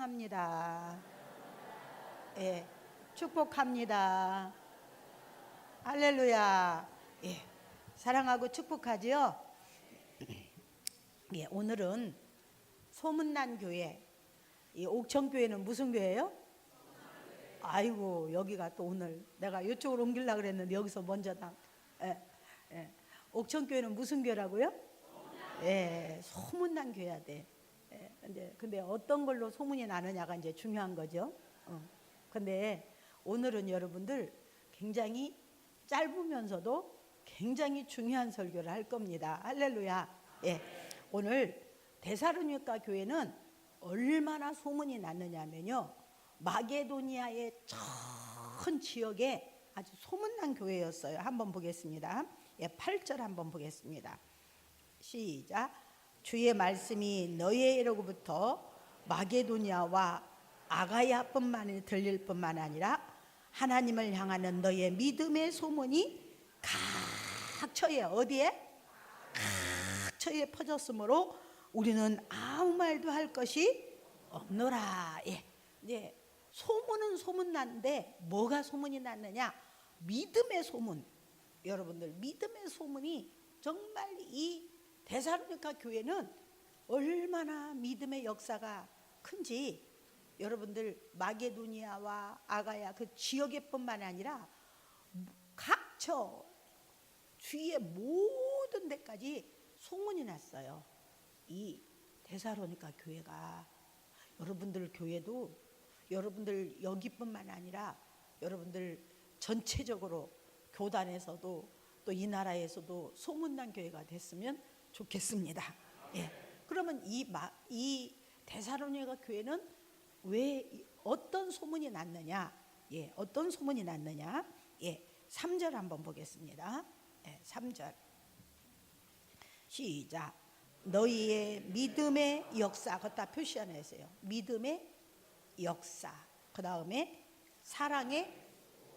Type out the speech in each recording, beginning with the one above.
사랑합니다. 예, 축복합니다. 할렐루야. 예, 사랑하고 축복하지요. 예, 오늘은 소문난 교회. 이 옥천교회는 무슨 교회예요? 아이고, 여기가 또 오늘 내가 이쪽으로 옮기려고 그랬는데 여기서 먼저 예, 예. 옥천교회는 무슨 교회라고요? 예, 소문난 교회야 돼. 예, 근데 어떤 걸로 소문이 나느냐가 이제 중요한 거죠. 근데 오늘은 여러분들 굉장히 짧으면서도 굉장히 중요한 설교를 할 겁니다. 할렐루야. 예, 오늘 데살로니가 교회는 얼마나 소문이 났느냐면요, 마게도니아의 전 지역에 아주 소문난 교회였어요. 한번 보겠습니다. 예, 8절 한번 보겠습니다. 시작. 주의 말씀이 너희에게로부터 마게도니아와 아가야뿐만 들릴 뿐만 아니라 하나님을 향하는 너희의 믿음의 소문이 각처에, 어디에? 각처에 퍼졌으므로 우리는 아무 말도 할 것이 없노라. 예. 이제 소문은 소문났는데 뭐가 소문이 났느냐? 믿음의 소문. 여러분들, 믿음의 소문이 정말 이 데살로니가 교회는 얼마나 믿음의 역사가 큰지, 여러분들 마게도니아와 아가야 그 지역에뿐만 아니라 각처 주위의 모든 데까지 소문이 났어요. 이 데살로니가 교회가. 여러분들 교회도 여러분들 여기뿐만 아니라 여러분들 전체적으로 교단에서도 또 이 나라에서도 소문난 교회가 됐으면 좋겠습니다. 예. 그러면 이 데살로니가 교회는 왜 어떤 소문이 났느냐? 예, 어떤 소문이 났느냐? 예, 3절 한번 보겠습니다. 예, 3절. 시작. 너희의 믿음의 역사, 걷다 표시하세요. 믿음의 역사. 그 다음에 사랑의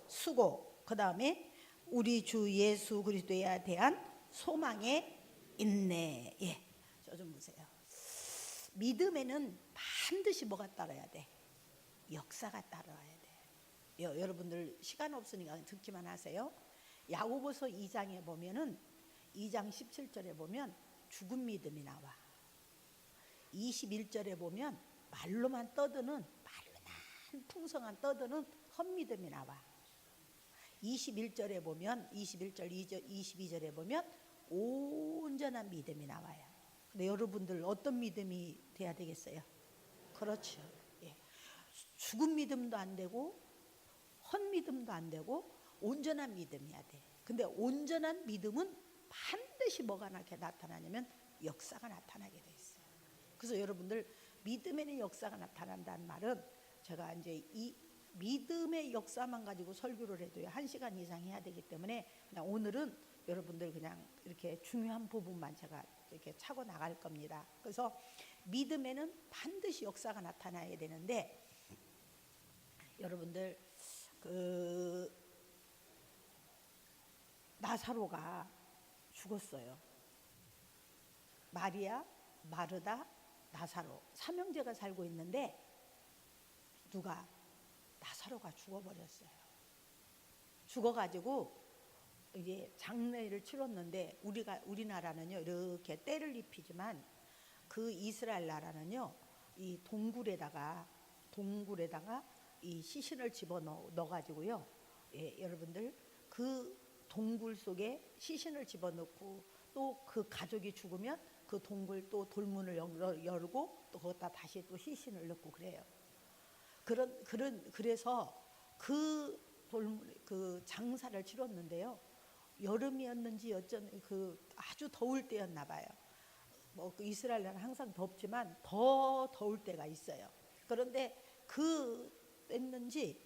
수고. 그 다음에 우리 주 예수 그리스도에 대한 소망의 인내. 예, 저 좀 보세요. 믿음에는 반드시 뭐가 따라야 돼? 역사가 따라와야 돼. 여러분들 시간 없으니까 듣기만 하세요. 야고보서 2장에 보면은 2장 17절에 보면 죽은 믿음이 나와. 21절에 보면 말로만 떠드는, 풍성한 떠드는 헛믿음이 나와. 21절에 보면 21절 22절에 보면 온전한 믿음이 나와요. 근데 여러분들 어떤 믿음이 돼야 되겠어요? 그렇죠. 예. 죽은 믿음도 안 되고 헛믿음도 안 되고 온전한 믿음이야 돼. 근데 온전한 믿음은 반드시 뭐가 나타나냐면 역사가 나타나게 돼 있어요. 그래서 여러분들 믿음에는 역사가 나타난다는 말은, 제가 이제 이 믿음의 역사만 가지고 설교를 해도 1시간 이상 해야 되기 때문에 그냥 오늘은 여러분들 그냥 이렇게 중요한 부분만 제가 이렇게 차고 나갈 겁니다. 그래서 믿음에는 반드시 역사가 나타나야 되는데, 여러분들 그 나사로가 죽었어요. 마리아, 마르다, 나사로 삼형제가 살고 있는데 누가? 나사로가 죽어버렸어요. 죽어가지고 이제 장례를 치렀는데, 우리나라는요 이렇게 때를 입히지만 그 이스라엘 나라는요 이 동굴에다가 이 시신을 집어 넣어가지고요. 예, 여러분들 그 동굴 속에 시신을 집어 넣고 또 그 가족이 죽으면 그 동굴 또 돌문을 열고 또 거기다 다시 또 시신을 넣고 그래요. 그래서 그 장사를 치렀는데요. 여름이었는지 아주 더울 때였나 봐요. 뭐 이스라엘은 항상 덥지만 더 더울 때가 있어요. 그런데 됐는지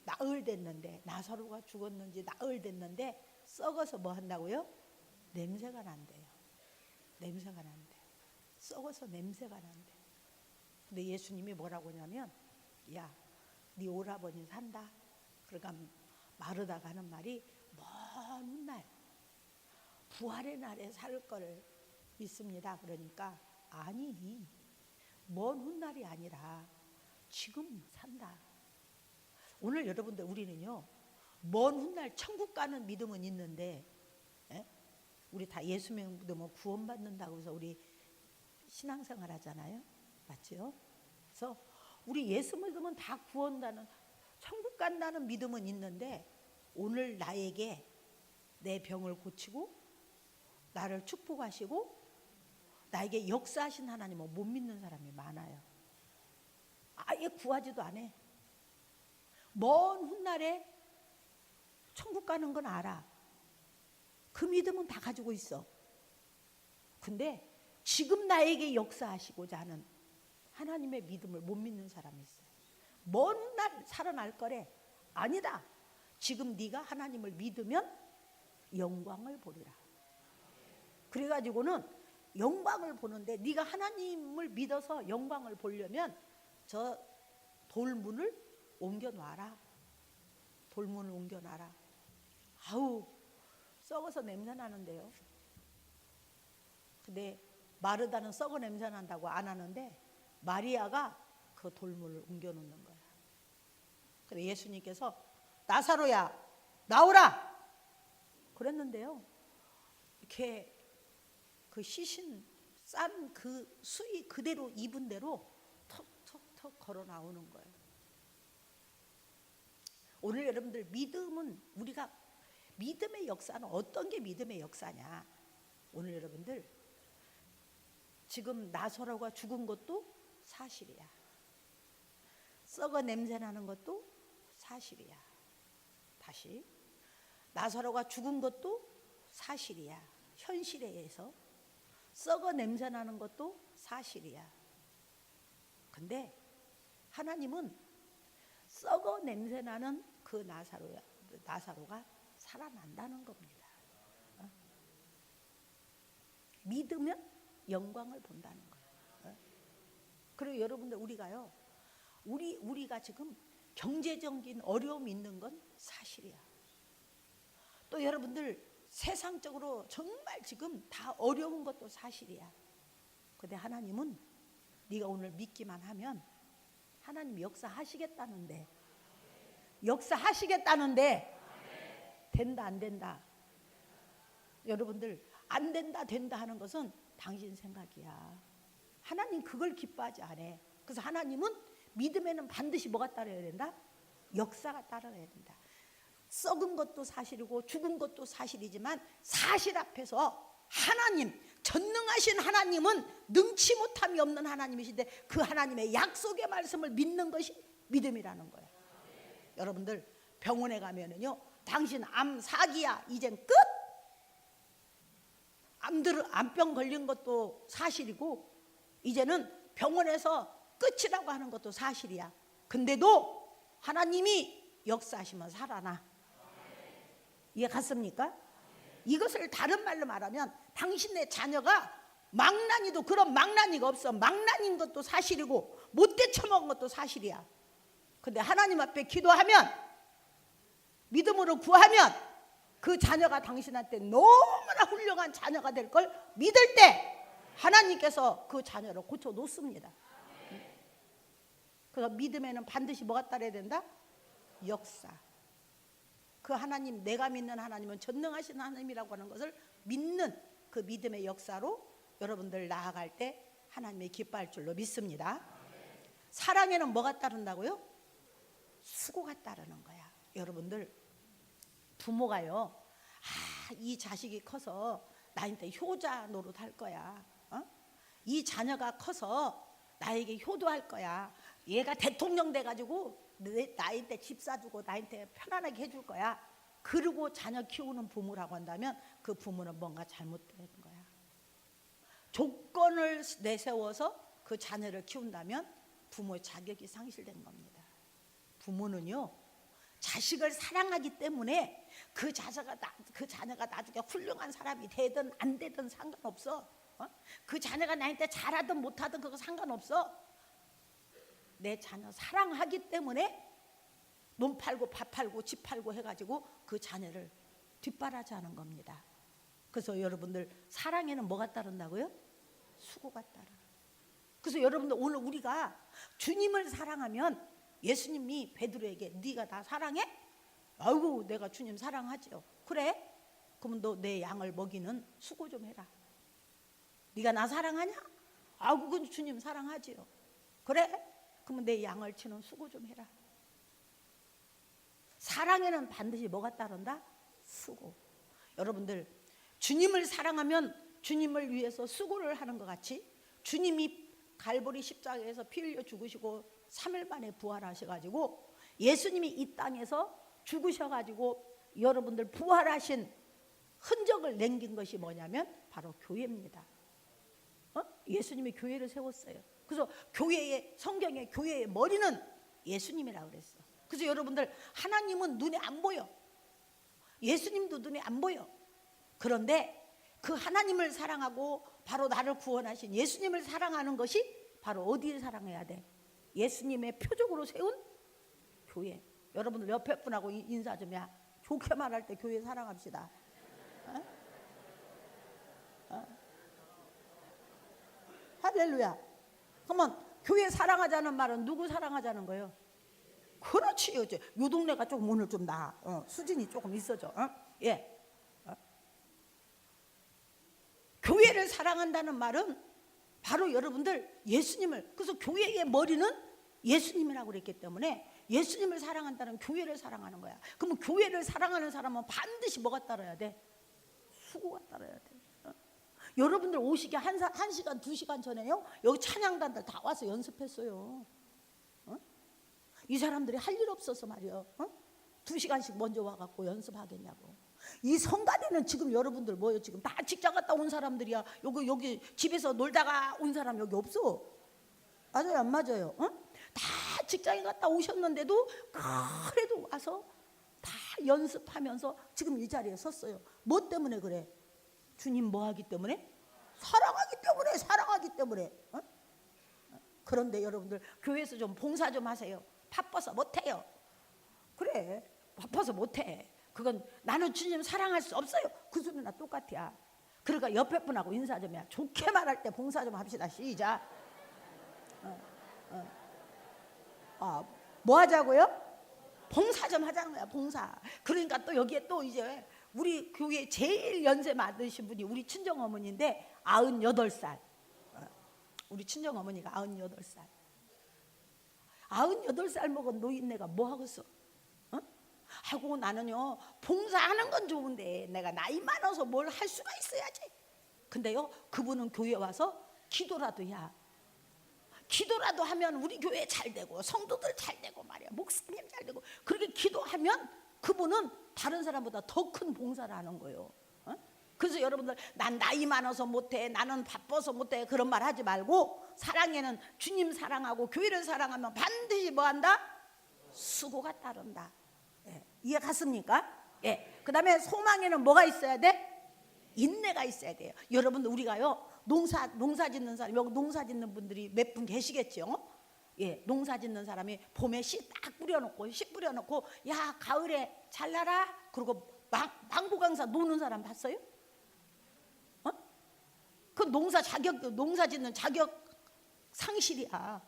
나흘 됐는데, 나사로가 죽었는지 나흘 됐는데 썩어서 뭐 한다고요? 냄새가 난대요. 냄새가 난대. 썩어서 냄새가 난대. 근데 예수님이 뭐라고 하냐면, 야, 네 오라버니 산다. 그러니까 마르다가 하는 말이, 먼 날 부활의 날에 살 걸 믿습니다. 그러니까 아니, 먼 훗날이 아니라 지금 산다. 오늘 여러분들 우리는요, 먼 훗날 천국 가는 믿음은 있는데, 에? 우리 다 예수 믿으면 구원받는다고 해서 우리 신앙생활 하잖아요. 맞죠? 그래서 우리 예수 믿으면 다 구원다는, 천국 간다는 믿음은 있는데, 오늘 나에게 내 병을 고치고 나를 축복하시고 나에게 역사하신 하나님은 못 믿는 사람이 많아요. 아예 구하지도 않아. 먼 훗날에 천국 가는 건 알아. 그 믿음은 다 가지고 있어. 근데 지금 나에게 역사하시고자 하는 하나님의 믿음을 못 믿는 사람이 있어요. 먼 날 살아날 거래. 아니다. 지금 네가 하나님을 믿으면 영광을 보리라. 그래가지고는 영광을 보는데, 네가 하나님을 믿어서 영광을 보려면 저 돌문을 옮겨놔라. 돌문을 옮겨놔라. 아우, 썩어서 냄새 나는데요. 근데 마르다는 썩어 냄새 난다고 안 하는데, 마리아가 그 돌문을 옮겨놓는 거야. 그래서 예수님께서 나사로야 나오라 그랬는데요, 이렇게 그 시신 싼 그 수위 그대로 입은 대로 턱턱턱 걸어 나오는 거예요. 오늘 여러분들 믿음은, 우리가 믿음의 역사는 어떤 게 믿음의 역사냐. 오늘 여러분들 지금 나사로가 죽은 것도 사실이야. 썩어 냄새 나는 것도 사실이야. 다시, 나사로가 죽은 것도 사실이야. 현실에 의해서 썩어 냄새 나는 것도 사실이야. 근데 하나님은 썩어 냄새 나는 그 나사로가 살아난다는 겁니다. 믿으면 영광을 본다는 거예요. 그리고 여러분들, 우리가 지금 경제적인 어려움이 있는 건 사실이야. 또 여러분들 세상적으로 정말 지금 다 어려운 것도 사실이야. 근데 하나님은 네가 오늘 믿기만 하면 하나님 역사하시겠다는데, 된다 안 된다. 여러분들, 안 된다 된다 하는 것은 당신 생각이야. 하나님 그걸 기뻐하지 않아. 그래서 하나님은 믿음에는 반드시 뭐가 따라야 된다? 역사가 따라야 된다. 썩은 것도 사실이고 죽은 것도 사실이지만, 사실 앞에서 하나님, 전능하신 하나님은 능치 못함이 없는 하나님이신데, 그 하나님의 약속의 말씀을 믿는 것이 믿음이라는 거예요. 여러분들 병원에 가면은요, 당신 암 사기야 이젠 끝. 암병 걸린 것도 사실이고, 이제는 병원에서 끝이라고 하는 것도 사실이야. 근데도 하나님이 역사하시면 살아나. 이해 갔습니까? 이것을 다른 말로 말하면, 당신의 자녀가 망나니도 그런 망나니가 없어. 망나니인 것도 사실이고 못 되쳐먹은 것도 사실이야. 근데 하나님 앞에 기도하면, 믿음으로 구하면 그 자녀가 당신한테 너무나 훌륭한 자녀가 될 걸 믿을 때 하나님께서 그 자녀를 고쳐 놓습니다. 그래서 믿음에는 반드시 뭐가 따라야 된다? 역사. 그 하나님, 내가 믿는 하나님은 전능하신 하나님이라고 하는 것을 믿는 그 믿음의 역사로 여러분들 나아갈 때 하나님이 기뻐할 줄로 믿습니다. 사랑에는 뭐가 따른다고요? 수고가 따르는 거야. 여러분들, 부모가요, 이 자식이 커서 나한테 효자 노릇할 거야. 이 자녀가 커서 나에게 효도할 거야. 얘가 대통령 돼가지고 나한테 집 사주고 나한테 편안하게 해줄 거야. 그러고 자녀 키우는 부모라고 한다면 그 부모는 뭔가 잘못된 거야. 조건을 내세워서 그 자녀를 키운다면 부모의 자격이 상실된 겁니다. 부모는요, 자식을 사랑하기 때문에 그 자녀가 나중에 훌륭한 사람이 되든 안 되든 상관없어. 그 자녀가 나한테 잘하든 못하든 그거 상관없어. 내 자녀 사랑하기 때문에 몸 팔고 밥 팔고 집 팔고 해가지고 그 자녀를 뒷바라지하는 겁니다. 그래서 여러분들, 사랑에는 뭐가 따른다고요? 수고가 따라. 그래서 여러분들 오늘 우리가 주님을 사랑하면 예수님이 베드로에게 네가 나 사랑해? 아이고 내가 주님 사랑하지요. 그래? 그러면 너 내 양을 먹이는 수고 좀 해라. 네가 나 사랑하냐? 아이고 그건 주님 사랑하지요. 그래? 그러면 내 양을 치는 수고 좀 해라. 사랑에는 반드시 뭐가 따른다? 수고. 여러분들 주님을 사랑하면 주님을 위해서 수고를 하는 것 같이 주님이 갈보리 십자가에서 피 흘려 죽으시고 3일 만에 부활하셔가지고 예수님이 이 땅에서 죽으셔가지고 여러분들 부활하신 흔적을 남긴 것이 뭐냐면 바로 교회입니다. 예수님이 교회를 세웠어요. 그래서 교회의 성경의 교회의 머리는 예수님이라고 그랬어. 그래서 여러분들 하나님은 눈에 안 보여. 예수님도 눈에 안 보여. 그런데 그 하나님을 사랑하고 바로 나를 구원하신 예수님을 사랑하는 것이 바로 어디를 사랑해야 돼? 예수님의 표적으로 세운 교회. 여러분들 옆에 분하고 인사 좀 해. 좋게 말할 때 교회 사랑합시다. 할렐루야. 그러면 교회 사랑하자는 말은 누구 사랑하자는 거예요? 그렇지. 요 동네가 조금 오늘 좀 나아. 수준이 조금 있어져. 예. 교회를 사랑한다는 말은 바로 여러분들 예수님을, 그래서 교회의 머리는 예수님이라고 그랬기 때문에 예수님을 사랑한다는 교회를 사랑하는 거야. 그러면 교회를 사랑하는 사람은 반드시 뭐가 따라야 돼? 수고가 따라야 돼. 여러분들 오시기 한 시간, 2시간 전에요. 여기 찬양단들 다 와서 연습했어요. 이 사람들이 할 일 없어서 말이요. 2시간씩 먼저 와갖고 연습하겠냐고. 이 성가대는 지금 여러분들 뭐예요? 지금 다 직장 갔다 온 사람들이야. 여기 집에서 놀다가 온 사람 여기 없어. 맞아요, 안 맞아요? 다 직장에 갔다 오셨는데도 그래도 와서 다 연습하면서 지금 이 자리에 섰어요. 뭐 때문에 그래? 주님 뭐 하기 때문에? 사랑하기 때문에. 그런데 여러분들 교회에서 좀 봉사 좀 하세요. 바빠서 못해요. 그래, 바빠서 못해. 그건 나는 주님 사랑할 수 없어요. 그 소리나 똑같아. 그러니까 옆에 분하고 인사 좀 해. 좋게 말할 때 봉사 좀 합시다. 시작. 뭐 하자고요? 봉사 좀 하자는 거야. 봉사. 그러니까 또 여기에 또 이제 우리 교회 제일 연세 많으신 분이 우리 친정어머니인데 98살. 우리 친정어머니가 98살. 98살 먹은 노인네가 뭐 하겠어? 하고 나는요 봉사하는 건 좋은데 내가 나이 많아서 뭘 할 수가 있어야지. 근데요 그분은 교회 와서 기도라도 야. 기도라도 하면 우리 교회 잘 되고 성도들 잘 되고 말이야. 목사님 잘 되고 그렇게 기도하면 그분은 다른 사람보다 더 큰 봉사를 하는 거예요. 그래서 여러분들 난 나이 많아서 못해, 나는 바빠서 못해 그런 말 하지 말고 사랑에는 주님 사랑하고 교회를 사랑하면 반드시 뭐 한다? 수고가 따른다. 예, 이해 갔습니까? 예. 그 다음에 소망에는 뭐가 있어야 돼? 인내가 있어야 돼요. 여러분 우리가요 농사 짓는 사람, 여기 농사 짓는 분들이 몇 분 계시겠죠? 예, 농사 짓는 사람이 봄에 씨 딱 뿌려놓고 씨 뿌려놓고 야 가을에 잘 나라 그리고 망고강사 노는 사람 봤어요? 그 농사 짓는 자격 상실이야.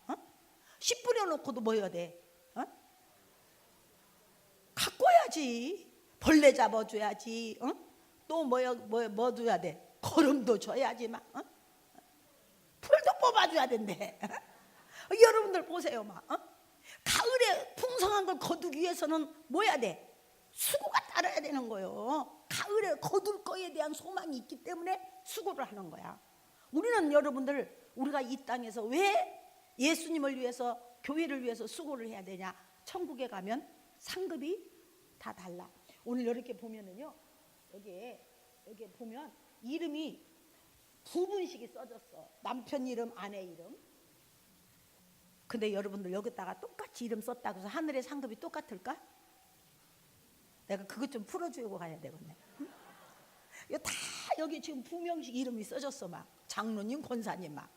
씨 뿌려놓고도 뭐 해야 돼? 가꿔야지. 벌레 잡아줘야지. 또 뭐 줘야 돼? 거름도 줘야지 막. 풀도 뽑아줘야 된대. 여러분들 보세요 막. 가을에 풍성한 걸 거두기 위해서는 뭐 해야 돼? 수고가 따라야 되는 거예요. 가을에 거둘 거에 대한 소망이 있기 때문에 수고를 하는 거야. 우리는 여러분들 우리가 이 땅에서 왜 예수님을 위해서 교회를 위해서 수고를 해야 되냐? 천국에 가면 상급이 다 달라. 오늘 이렇게 보면은요. 여기에 보면 이름이 두 분씩이 써졌어. 남편 이름, 아내 이름. 근데 여러분들 여기다가 똑같이 이름 썼다고 해서 하늘의 상급이 똑같을까? 내가 그것 좀 풀어주고 가야 되겠네. 응? 다 여기 지금 두 명씩 이름이 써졌어 막. 장로님, 권사님 막.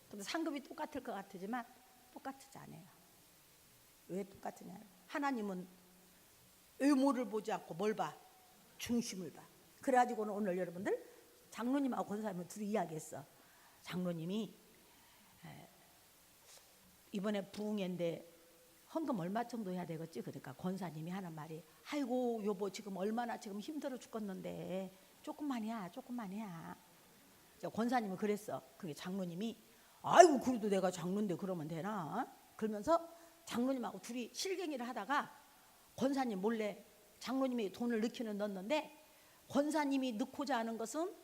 근데 상급이 똑같을 것 같지만 똑같지 않아요. 왜 똑같으냐? 하나님은 외모를 보지 않고 뭘 봐? 중심을 봐. 그래가지고는 오늘 여러분들 장로님하고 권사님은 둘이 이야기했어. 장로님이 이번에 부흥회인데 헌금 얼마 정도 해야 되겠지? 그러니까 권사님이 하는 말이, 아이고 여보 지금 얼마나 지금 힘들어 죽겠는데 조금만 해야, 조금만 해야. 권사님은 그랬어. 그게 장로님이, 아이고 그래도 내가 장로인데 그러면 되나? 그러면서 장로님하고 둘이 실갱이를 하다가 권사님 몰래 장로님이 돈을 넣었는데, 권사님이 넣고자 하는 것은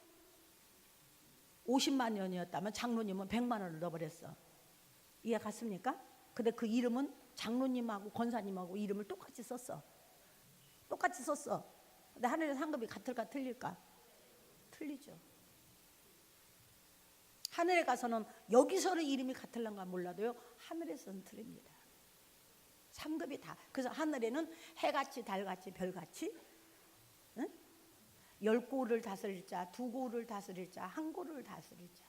50만 원이었다면 장로님은 100만 원을 넣어버렸어. 이해 갔습니까? 근데 그 이름은 장로님하고 권사님하고 이름을 똑같이 썼어. 똑같이 썼어. 근데 하늘의 상급이 같을까 틀릴까? 틀리죠. 하늘에 가서는, 여기서는 이름이 같을런가 몰라도요, 하늘에서는 틀립니다. 상급이 다. 그래서 하늘에는 해같이 달같이 별같이, 응? 10고를 다스릴 자, 2고를 다스릴 자, 1고를 다스릴 자.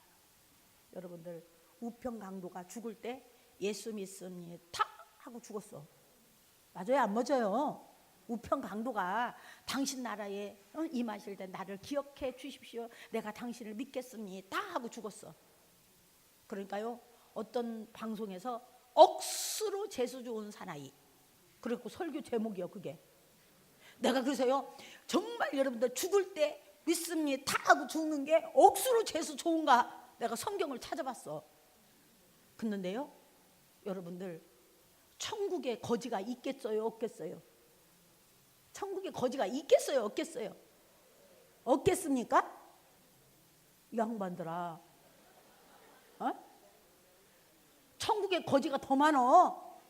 여러분들 우평강도가 죽을 때 예수 믿습니다 하고 죽었어. 맞아요 안 맞아요? 우평강도가 당신 나라에 임하실 때 나를 기억해 주십시오, 내가 당신을 믿겠습니다 하고 죽었어. 그러니까요, 어떤 방송에서 억수로 재수 좋은 사나이, 그리고 설교 제목이요 그게. 내가 그래서요, 정말 여러분들 죽을 때 믿습니다 하고 죽는 게 억수로 재수 좋은가, 내가 성경을 찾아봤어. 그런데요 여러분들, 천국에 거지가 있겠어요 없겠어요? 천국에 거지가 있겠어요 없겠어요? 없겠습니까? 이 양반들아, 어? 천국에 거지가 더 많어.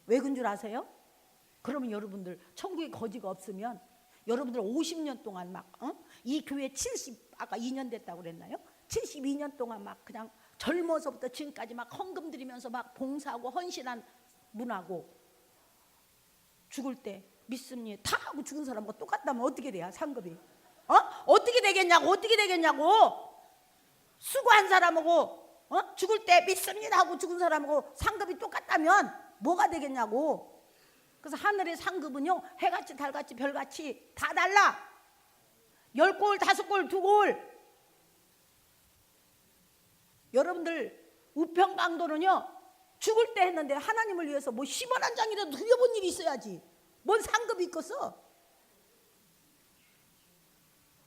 왜 그런 줄 아세요? 그러면 여러분들 천국에 거지가 없으면 여러분들 50년 동안 막 이 교회 2년 됐다고 그랬나요? 72년 동안 막 그냥 젊어서부터 지금까지 막 헌금 드리면서 막 봉사하고 헌신한 분하고 죽을 때 믿습니다 다 하고 죽은 사람과 똑같다면 어떻게 돼요 상급이? 어떻게 되겠냐고, 어떻게 되겠냐고. 수고한 사람하고 죽을 때 믿습니다 하고 죽은 사람하고 상급이 똑같다면 뭐가 되겠냐고. 그래서 하늘의 상급은요, 해같이 달같이 별같이 다 달라. 10골 5골 2골. 여러분들 우평강도는요, 죽을 때 했는데 하나님을 위해서 뭐 10원 한 장이라도 드려본 일이 있어야지. 뭔 상급이 있겠어.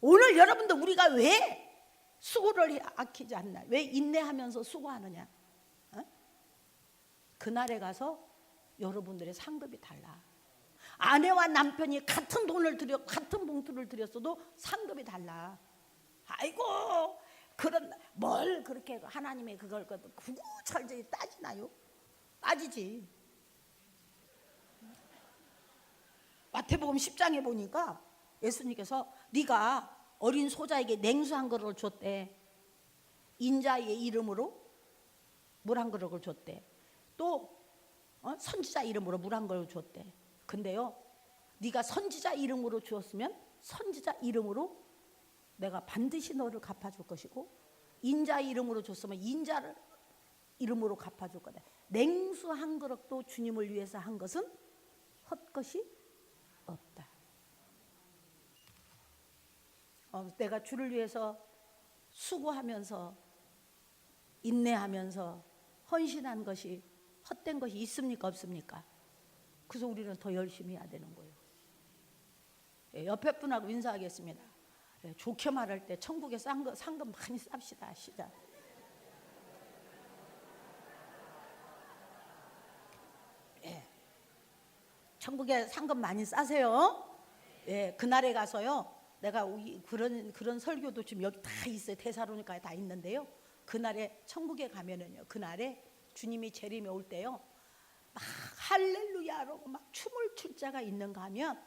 오늘 여러분들 우리가 왜 수고를 아끼지 않나, 왜 인내하면서 수고하느냐? 그날에 가서 여러분들의 상급이 달라. 아내와 남편이 같은 돈을 들여, 같은 봉투를 드렸어도 상급이 달라. 아이고 그런 뭘 그렇게 하나님의 그걸 구구절절히 따지나요? 따지지. 마태복음 10장에 보니까 예수님께서 네가 어린 소자에게 냉수 한 그릇을 줬대. 인자의 이름으로 물 한 그릇을 줬대. 또 선지자 이름으로 물 한 그릇을 줬대. 근데요, 네가 선지자 이름으로 주었으면 선지자 이름으로 내가 반드시 너를 갚아줄 것이고, 인자 이름으로 줬으면 인자 이름으로 갚아줄 거다. 냉수 한 그릇도 주님을 위해서 한 것은 헛것이 없다. 내가 주를 위해서 수고하면서 인내하면서 헌신한 것이 헛된 것이 있습니까 없습니까? 그래서 우리는 더 열심히 해야 되는 거예요. 옆에 분하고 인사하겠습니다. 좋게 말할 때 천국에 상금 많이 쌉시다. 시작. 천국에 상금 많이 싸세요. 그날에 가서요, 내가 그런 설교도 지금 여기 다 있어요. 데살로니가에 다 있는데요. 그날에 천국에 가면은요, 그날에 주님이 재림에 올 때요, 막 할렐루야라고 막 춤을 출 자가 있는가 하면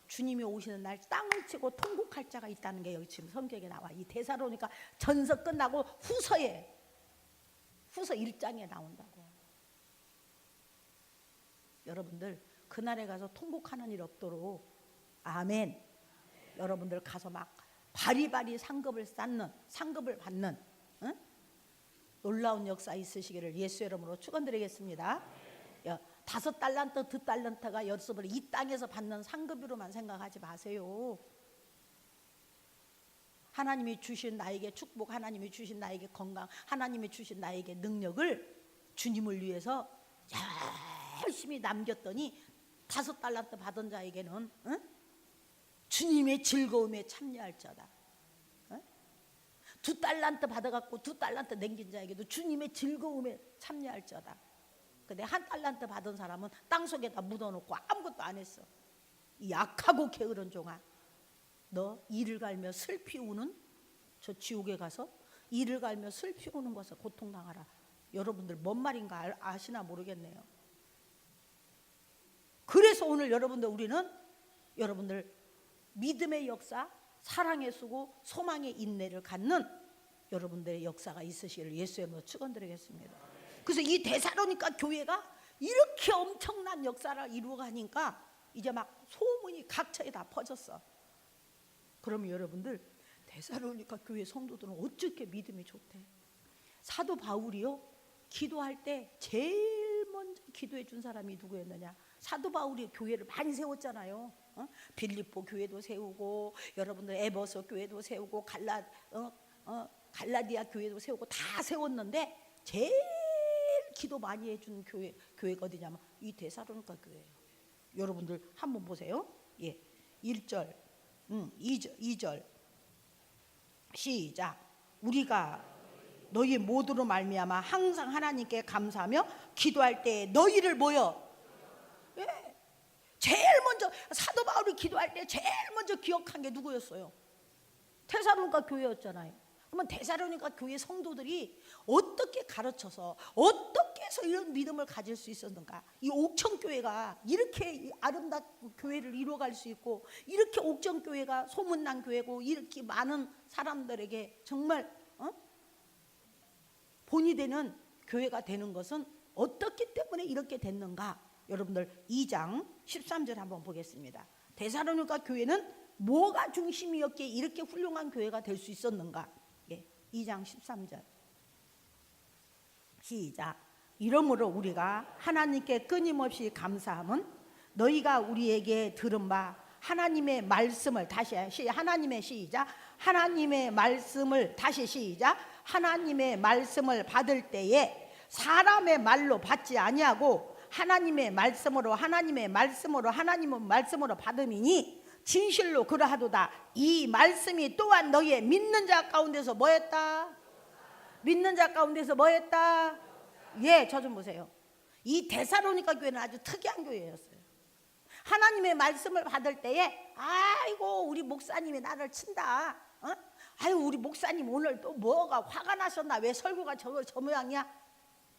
주님이 오시는 날 땅을 치고 통곡할 자가 있다는 게 여기 지금 성경에 나와. 이 데살로니가 전서 끝나고 후서 1장에 나온다고. 여러분들 그날에 가서 통곡하는 일 없도록, 아멘. 여러분들 가서 막 바리바리 상급을 받는 놀라운 역사 있으시기를 예수의 이름으로 축원드리겠습니다. 5달란트, 2달란트가 여러분을 이 땅에서 받는 상급으로만 생각하지 마세요. 하나님이 주신 나에게 축복, 하나님이 주신 나에게 건강, 하나님이 주신 나에게 능력을 주님을 위해서 열심히 남겼더니 5달란트 받은 자에게는 주님의 즐거움에 참여할자다. 2달란트 받아갖고 2달란트 남긴 자에게도 주님의 즐거움에 참여할자다. 근데 1달란트 받은 사람은 땅속에다 묻어놓고 아무것도 안 했어. 약하고 게으른 종아, 너 이를 갈며 슬피 우는 저 지옥에 가서 이를 갈며 슬피 우는 것을 고통당하라. 여러분들 뭔 말인가 아시나 모르겠네요. 그래서 오늘 우리는 여러분들 믿음의 역사, 사랑의 수고, 소망의 인내를 갖는 여러분들의 역사가 있으시기를 예수의 이름으로 축원드리겠습니다. 그래서 이 데살로니가 교회가 이렇게 엄청난 역사를 이루어가니까 이제 막 소문이 각처에 다 퍼졌어. 그러면 여러분들 데살로니가 교회 성도들은 어떻게 믿음이 좋대? 사도 바울이요, 기도할 때 제일 먼저 기도해 준 사람이 누구였느냐? 사도 바울이 교회를 많이 세웠잖아요. 빌립보 교회도 세우고, 여러분들 에베소 교회도 세우고, 갈라디아 교회도 세우고 다 세웠는데 제일 기도 많이 해준 교회가 어디냐면 이 데살로니가 교회예요. 여러분들 한번 보세요. 예, 1절, 2절 시작. 우리가 너희 모두로 말미암아 항상 하나님께 감사하며 기도할 때 너희를 모여. 예, 제일 먼저 사도 바울이 기도할 때 제일 먼저 기억한 게 누구였어요? 데살로니가 교회였잖아요. 그러면 데살로니가 교회 성도들이 어떻게 가르쳐서 어떻게 해서 이런 믿음을 가질 수 있었는가? 이 옥천교회가 이렇게 아름다운 교회를 이루어갈 수 있고, 이렇게 옥천교회가 소문난 교회고, 이렇게 많은 사람들에게 정말 본이 되는 교회가 되는 것은 어떻기 때문에 이렇게 됐는가? 여러분들 2장 13절 한번 보겠습니다. 데살로니가 교회는 뭐가 중심이었기에 이렇게 훌륭한 교회가 될 수 있었는가? 2장 13절 시작. 이러므로 우리가 하나님께 끊임없이 감사함은 너희가 우리에게 들은 바 하나님의 말씀을 다시 하나님의 시작. 하나님의 말씀을 다시 시작. 하나님의 말씀을 받을 때에 사람의 말로 받지 아니하고 하나님의 말씀으로 받음이니 진실로 그러하도다. 이 말씀이 또한 너희의 믿는 자 가운데서 뭐했다? 믿는 자 가운데서 뭐했다? 예, 저 좀 보세요. 이 데살로니가 교회는 아주 특이한 교회였어요. 하나님의 말씀을 받을 때에 아이고 우리 목사님이 나를 친다. 아유 우리 목사님 오늘 또 뭐가 화가 나셨나? 왜 설교가 저 모양이야?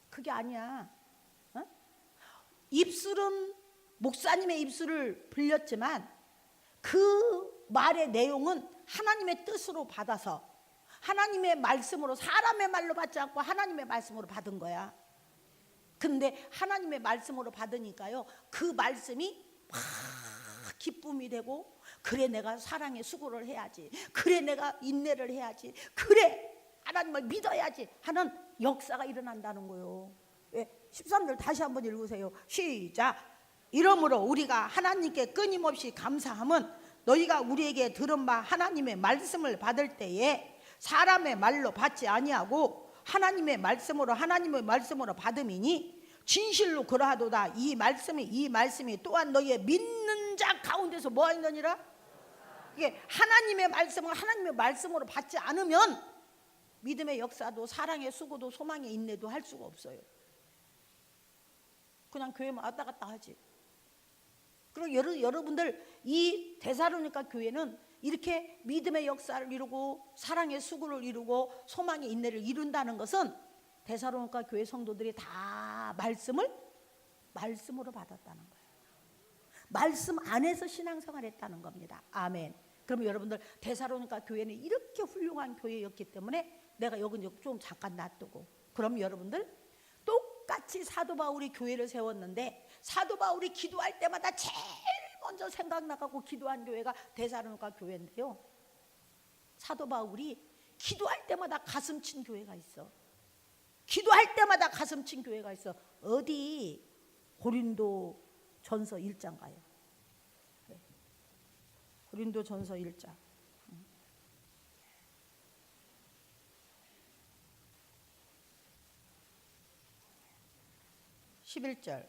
그게 아니야. 입술은 목사님의 입술을 불렸지만 그 말의 내용은 하나님의 뜻으로 받아서 하나님의 말씀으로, 사람의 말로 받지 않고 하나님의 말씀으로 받은 거야. 근데 하나님의 말씀으로 받으니까요, 그 말씀이 막 기쁨이 되고, 그래 내가 사랑의 수고를 해야지, 그래 내가 인내를 해야지, 그래 하나님을 믿어야지 하는 역사가 일어난다는 거예요. 13절 다시 한번 읽으세요. 시작. 이러므로 우리가 하나님께 끊임없이 감사함은 너희가 우리에게 들은 바 하나님의 말씀을 받을 때에 사람의 말로 받지 아니하고 하나님의 말씀으로 받음이니 진실로 그러하도다. 이 말씀이 또한 너희의 믿는 자 가운데서 뭐 있느니라? 이게 하나님의 말씀으로 받지 않으면 믿음의 역사도 사랑의 수고도 소망의 인내도 할 수가 없어요. 그냥 교회만 왔다 갔다 하지. 그리고 여러분들 이 데살로니가 교회는 이렇게 믿음의 역사를 이루고 사랑의 수고를 이루고 소망의 인내를 이룬다는 것은 데살로니가 교회 성도들이 다 말씀으로 받았다는 거예요. 말씀 안에서 신앙생활 했다는 겁니다. 아멘. 그럼 여러분들 데살로니가 교회는 이렇게 훌륭한 교회였기 때문에 내가 여기 좀 잠깐 놔두고, 그럼 여러분들 똑같이 사도 바울이 교회를 세웠는데 사도 바울이 기도할 때마다 제일 먼저 생각나고 기도한 교회가 데살로니가 교회인데요, 사도 바울이 기도할 때마다 가슴 친 교회가 있어. 기도할 때마다 가슴 친 교회가 있어. 어디? 고린도 전서 1장 가요. 고린도 전서 1장. 11절.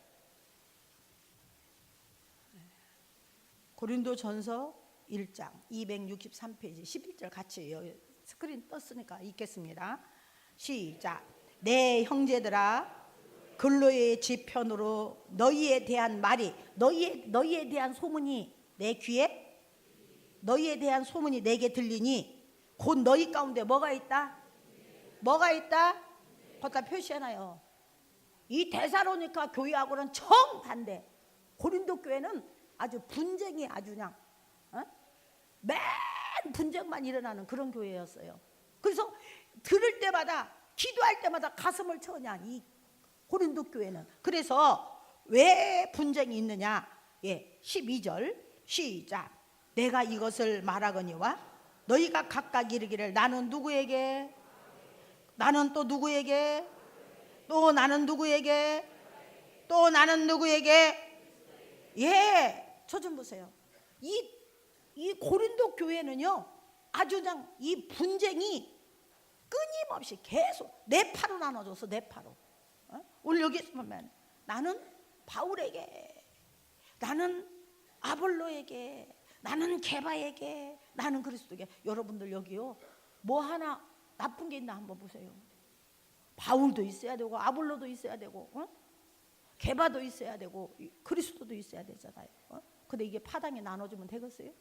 고린도전서 1장 263페이지 11절 같이 여기 스크린 떴으니까 읽겠습니다. 시작. 내 형제들아, 근로의 지편으로 너희에 대한 말이, 너희에 대한 소문이 내 귀에, 너희에 대한 소문이 내게 들리니 곧 너희 가운데 뭐가 있다? 뭐가 있다? 거기다 표시해놔요. 이 데살로니가 교회하고는 정반대. 고린도 교회는 아주 분쟁이 아주 그냥 맨 분쟁만 일어나는 그런 교회였어요. 그래서 들을 때마다, 기도할 때마다 가슴을 쳐 그냥 이 고린도 교회는. 그래서 왜 분쟁이 있느냐? 12절 시작. 내가 이것을 말하거니와 너희가 각각 이르기를 나는 누구에게, 나는 또 누구에게, 또 나는 누구에게, 또 나는 누구에게. 저 좀 보세요. 이 고린도 교회는요, 아주 그냥 이 분쟁이 끊임없이 계속 네 파로 나눠줘서 네 파로. 오늘 여기서 보면 나는 바울에게, 나는 아볼로에게, 나는 게바에게, 나는 그리스도에게. 여러분들 여기요, 뭐 하나 나쁜 게 있나 한번 보세요. 바울도 있어야 되고 아볼로도 있어야 되고 게바도 있어야 되고 그리스도도 있어야 되잖아요. 근데 이게 파당에 나눠주면 되겠어요?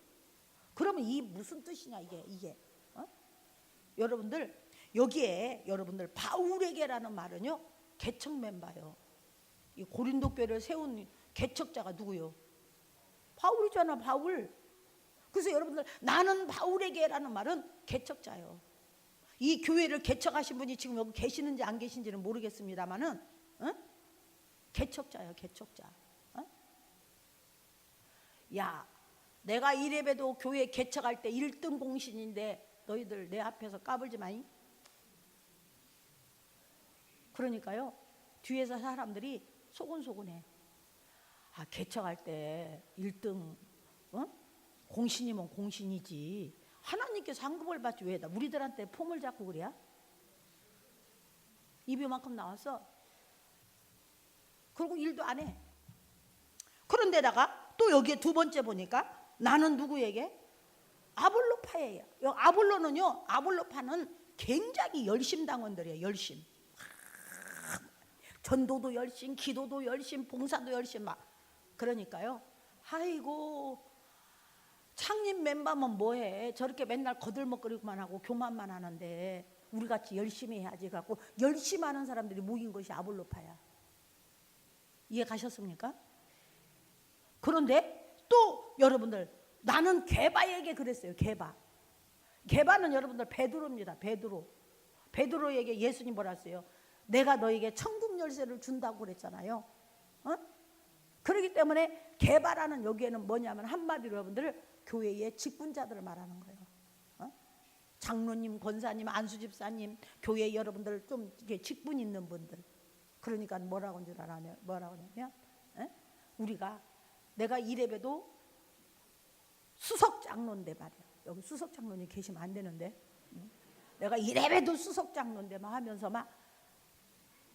그러면 이 무슨 뜻이냐 이게 여러분들 여기에 여러분들 바울에게라는 말은요, 개척 멤버요. 이 고린도 교회를 세운 개척자가 누구요? 바울이잖아, 바울. 그래서 여러분들 나는 바울에게라는 말은 개척자요. 이 교회를 개척하신 분이 지금 여기 계시는지 안 계신지는 모르겠습니다만은 개척자예요, 개척자. 야, 내가 이래봬도 교회 개척할 때 1등 공신인데 너희들 내 앞에서 까불지 마잉. 그러니까요, 뒤에서 사람들이 소곤소곤해. 아, 개척할 때 1등 공신이면 공신이지, 하나님께 상급을 받지 왜 우리들한테 폼을 잡고 그래야? 입이 만큼 나왔어. 그리고 일도 안 해. 그런데다가 또 여기에 두 번째 보니까 나는 누구에게? 아볼로파예요. 아볼로는요, 아볼로파는 굉장히 열심당원들이에요. 열심. 전도도 열심, 기도도 열심, 봉사도 열심 막. 그러니까요, 아이고 창립 멤버면 뭐해? 저렇게 맨날 거들먹거리고만 하고 교만만 하는데 우리같이 열심히 해야지 갖고 열심히 하는 사람들이 모인 것이 아볼로파야. 이해 가셨습니까? 그런데 또 여러분들 나는 게바에게 그랬어요. 게바는 여러분들 베드로입니다. 베드로에게 예수님 뭐라 했어요? 내가 너에게 천국 열쇠를 준다고 그랬잖아요. 그렇기 때문에 게바라는 여기에는 뭐냐면 한마디로 여러분들 교회의 직분자들을 말하는 거예요. 장로님, 권사님, 안수집사님, 교회 여러분들 좀 이렇게 직분 있는 분들. 그러니까 뭐라고 하는 줄 알아요? 뭐라고 하냐면 우리가 내가 이래봬도 수석 장로인데 말이야. 여기 수석 장로님 계시면 안 되는데 내가 이래봬도 수석 장로인데 막 하면서 막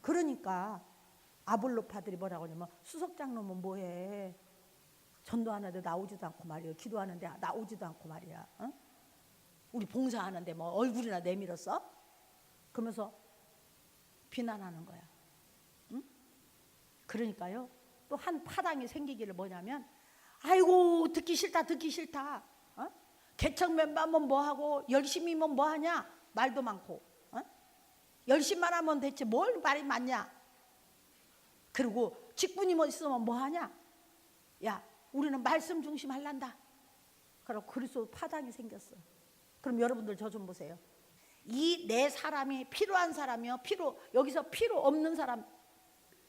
그러니까 아볼로파들이 뭐라고 하냐면 수석 장로면 뭐해? 전도하는데 나오지도 않고 말이야. 기도하는데 나오지도 않고 말이야. 우리 봉사하는데 뭐 얼굴이나 내밀었어? 그러면서 비난하는 거야. 그러니까요, 또 한 파당이 생기기를 뭐냐면 아이고 듣기 싫다. 개척 멤버면 뭐하고 열심히면 뭐하냐? 말도 많고 열심만 하면 대체 뭘 말이 많냐? 그리고 직분이 뭐 있으면 뭐하냐? 야, 우리는 말씀 중심 할란다. 그리고 그리스도 파당이 생겼어. 그럼 여러분들 저 좀 보세요. 이 네 사람이 필요한 사람이요, 여기서 필요 없는 사람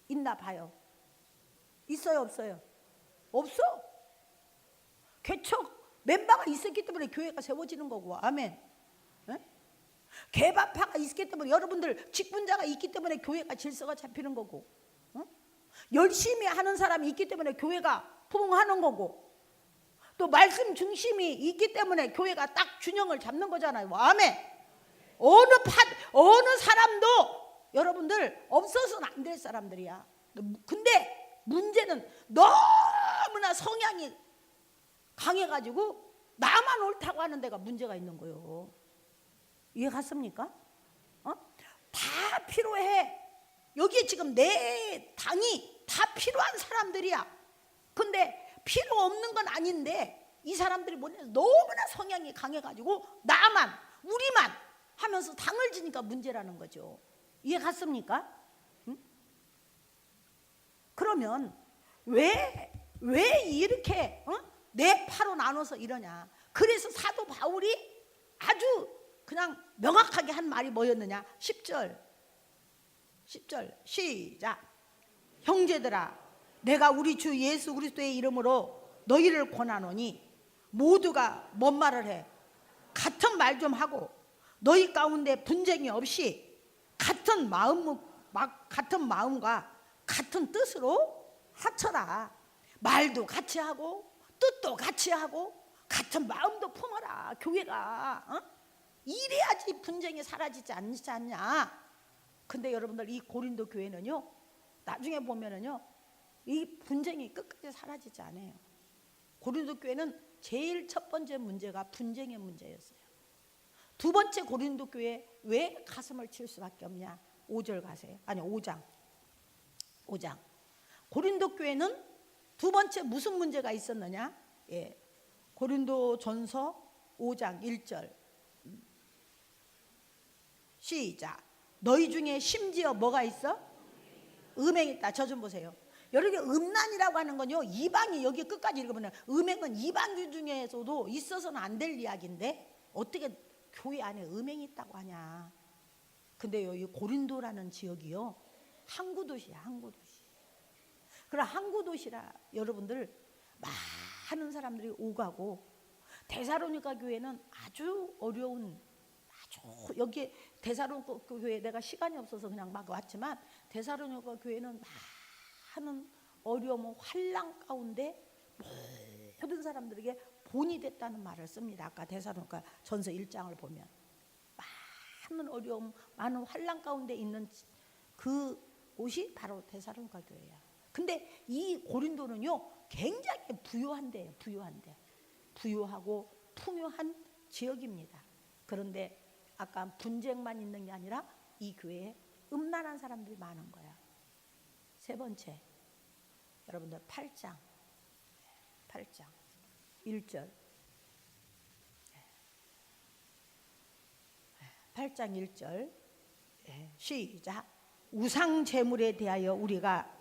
있나 봐요. 있어요, 없어요? 없어. 개척 멤버가 있었기 때문에 교회가 세워지는 거고. 아멘. 개바파가 있기 때문에 여러분들 직분자가 있기 때문에 교회가 질서가 잡히는 거고, 열심히 하는 사람이 있기 때문에 교회가 부흥하는 거고, 또 말씀 중심이 있기 때문에 교회가 딱 균형을 잡는 거잖아요. 아멘. 어느 사람도 여러분들 없어서는 안 될 사람들이야. 근데 문제는 너무나 성향이 강해가지고 나만 옳다고 하는 데가 문제가 있는 거예요. 이해 갔습니까? 다 필요해. 여기에 지금 내 당이 다 필요한 사람들이야. 근데 필요 없는 건 아닌데 이 사람들이 뭐냐, 너무나 성향이 강해가지고 나만, 우리만 하면서 당을 지니까 문제라는 거죠. 이해 갔습니까? 응? 그러면 왜 이렇게 내 파로 나눠서 이러냐. 그래서 사도 바울이 아주 그냥 명확하게 한 말이 뭐였느냐. 10절 시작. 형제들아, 내가 우리 주 예수 그리스도의 이름으로 너희를 권하노니 모두가 뭔 말을 해? 같은 말 좀 하고 너희 가운데 분쟁이 없이 같은 마음과 같은 뜻으로 합쳐라. 말도 같이 하고 뜻도 같이 하고 같은 마음도 품어라. 교회가 이래야지 분쟁이 사라지지 않지 않냐. 근데 여러분들 이 고린도 교회는요, 나중에 보면은요, 이 분쟁이 끝까지 사라지지 않아요. 고린도 교회는 제일 첫 번째 문제가 분쟁의 문제였어요. 두 번째 고린도 교회 왜 가슴을 칠 수밖에 없냐. 5절 가세요. 아니 5장. 고린도 교회는 두 번째 무슨 문제가 있었느냐. 고린도 전서 5장 1절 시작. 너희 중에 심지어 뭐가 있어? 음행이 있다. 저 좀 보세요. 여러분, 음란이라고 하는 건요, 이방이 여기 끝까지 읽어보면 음행은 이방인 중에서도 있어서는 안 될 이야기인데 어떻게 교회 안에 음행이 있다고 하냐. 근데 여기 고린도라는 지역이요, 항구도시야. 항구도시. 그럼 항구도시라 여러분들 많은 사람들이 오가고, 데살로니가 교회는 아주 어려운, 여기 데살로니가 교회 내가 시간이 없어서 그냥 막 왔지만, 데살로니가 교회는 많은 어려움, 환난 가운데 모든 사람들에게 본이 됐다는 말을 씁니다. 아까 데살로니가 전서 1장을 보면 많은 어려움, 많은 환난 가운데 있는 그 곳이 바로 데살로니가 교회야. 근데 이 고린도는요, 굉장히 부유한데, 부유하고 풍요한 지역입니다. 그런데 아까 분쟁만 있는 게 아니라 이 교회에 음란한 사람들이 많은 거야. 세 번째, 여러분들 8장 1절 8장 1절 시작. 우상 제물에 대하여 우리가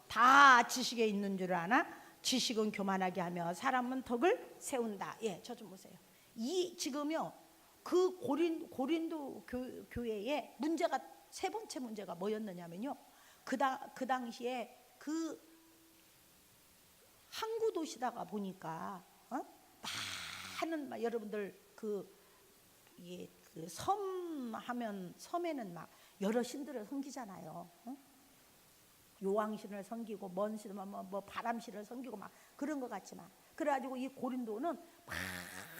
다 지식에 있는 줄 아나 지식은 교만하게 하며 사람은 덕을 세운다. 저 좀 보세요. 이 지금요, 그 고린도 교회의 문제가, 세 번째 문제가 뭐였느냐면요, 그 당시에 그 항구 도시다가 보니까 많은 여러분들 섬 하면 섬에는 막 여러 신들을 섬기잖아요. 요왕신을 섬기고 먼신 뭐 바람신을 섬기고 막 그런 것 같지만, 그래가지고 이 고린도는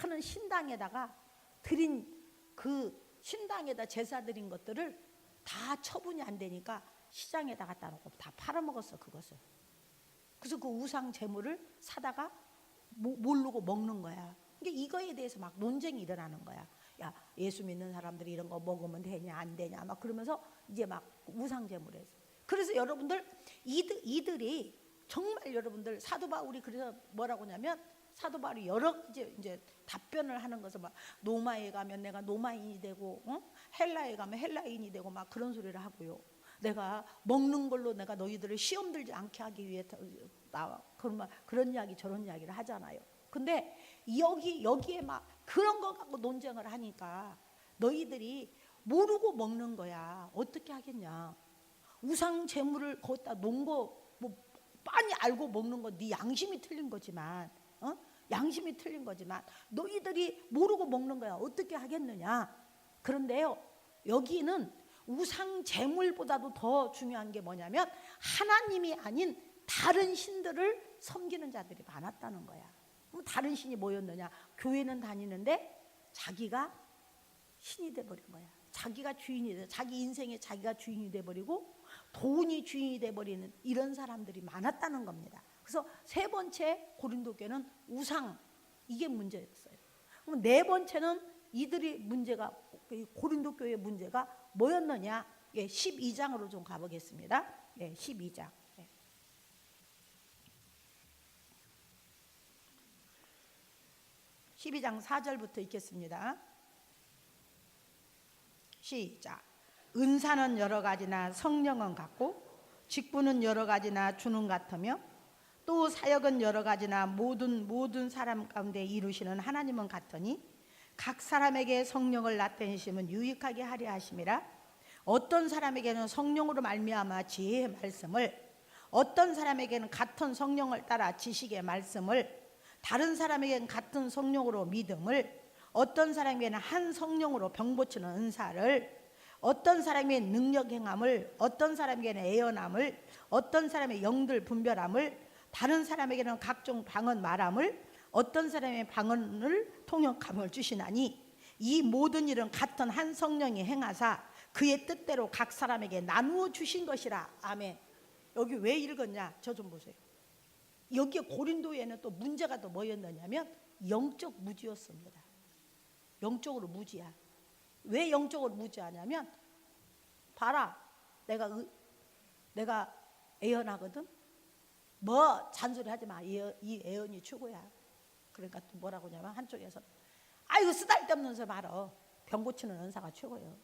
많은 신당에다가 드린, 그 신당에다 제사 드린 것들을 다 처분이 안 되니까 시장에다 갖다 놓고 다 팔아먹었어, 그것을. 그래서 그 우상 제물을 사다가 모르고 먹는 거야. 그러니까 이거에 대해서 막 논쟁이 일어나는 거야. 야, 예수 믿는 사람들이 이런 거 먹으면 되냐 안 되냐 막 그러면서 이제 막 우상 제물에서. 그래서 여러분들 이들이 정말 여러분들 사도 바울이 그래서 뭐라고 하냐면, 사도 바울이 여러 이제 답변을 하는 것을 막 노마에 가면 내가 노마인이 되고, 헬라에 가면 헬라인이 되고 막 그런 소리를 하고요. 내가 먹는 걸로 내가 너희들을 시험 들지 않게 하기 위해 나와 그런 이야기 저런 이야기를 하잖아요. 근데 여기에 막 그런 거 갖고 논쟁을 하니까 너희들이 모르고 먹는 거야. 어떻게 하겠냐. 우상 제물을 거기다 놓은 거 뭐 빤히 알고 먹는 건 네 양심이 틀린 거지만, 양심이 틀린 거지만 너희들이 모르고 먹는 거야. 어떻게 하겠느냐. 그런데요, 여기는 우상 제물보다도 더 중요한 게 뭐냐면 하나님이 아닌 다른 신들을 섬기는 자들이 많았다는 거야. 그럼 다른 신이 뭐였느냐. 교회는 다니는데 자기가 신이 돼버린 거야. 자기가 주인이 돼, 자기 인생에 자기가 주인이 돼버리고 돈이 주인이 돼버리는 이런 사람들이 많았다는 겁니다. 그래서 세 번째 고린도 교회는 우상, 이게 문제였어요. 그럼 네 번째는 이들이 문제가, 고린도 교회의 문제가 뭐였느냐? 12장으로 좀 가보겠습니다. 12장. 12장 4절부터 읽겠습니다. 시작. 은사는 여러 가지나 성령은 같고 직분은 여러 가지나 주는 같으며 또 사역은 여러 가지나 모든 사람 가운데 이루시는 하나님은 같으니 각 사람에게 성령을 나타내심은 유익하게 하려 하심이라. 어떤 사람에게는 성령으로 말미암아 지혜의 말씀을, 어떤 사람에게는 같은 성령을 따라 지식의 말씀을, 다른 사람에게는 같은 성령으로 믿음을, 어떤 사람에게는 한 성령으로 병고치는 은사를, 어떤 사람에게는 능력 행함을, 어떤 사람에게는 애언함을, 어떤 사람의 영들 분별함을, 다른 사람에게는 각종 방언 말함을, 어떤 사람의 방언을 통역함을 주시나니 이 모든 일은 같은 한 성령이 행하사 그의 뜻대로 각 사람에게 나누어 주신 것이라. 아멘. 여기 왜 읽었냐? 저 좀 보세요. 여기 고린도에는 또 문제가 또 뭐였느냐면 영적 무지였습니다. 영적으로 무지야. 왜 영적으로 무지하냐면, 봐라, 내가 애언하거든. 뭐 잔소리 하지 마. 이 애언이 최고야. 그러니까 또 뭐라고 하냐면 한쪽에서 아이고 쓰잘데없는 소리 말어. 병 고치는 은사가 최고예요.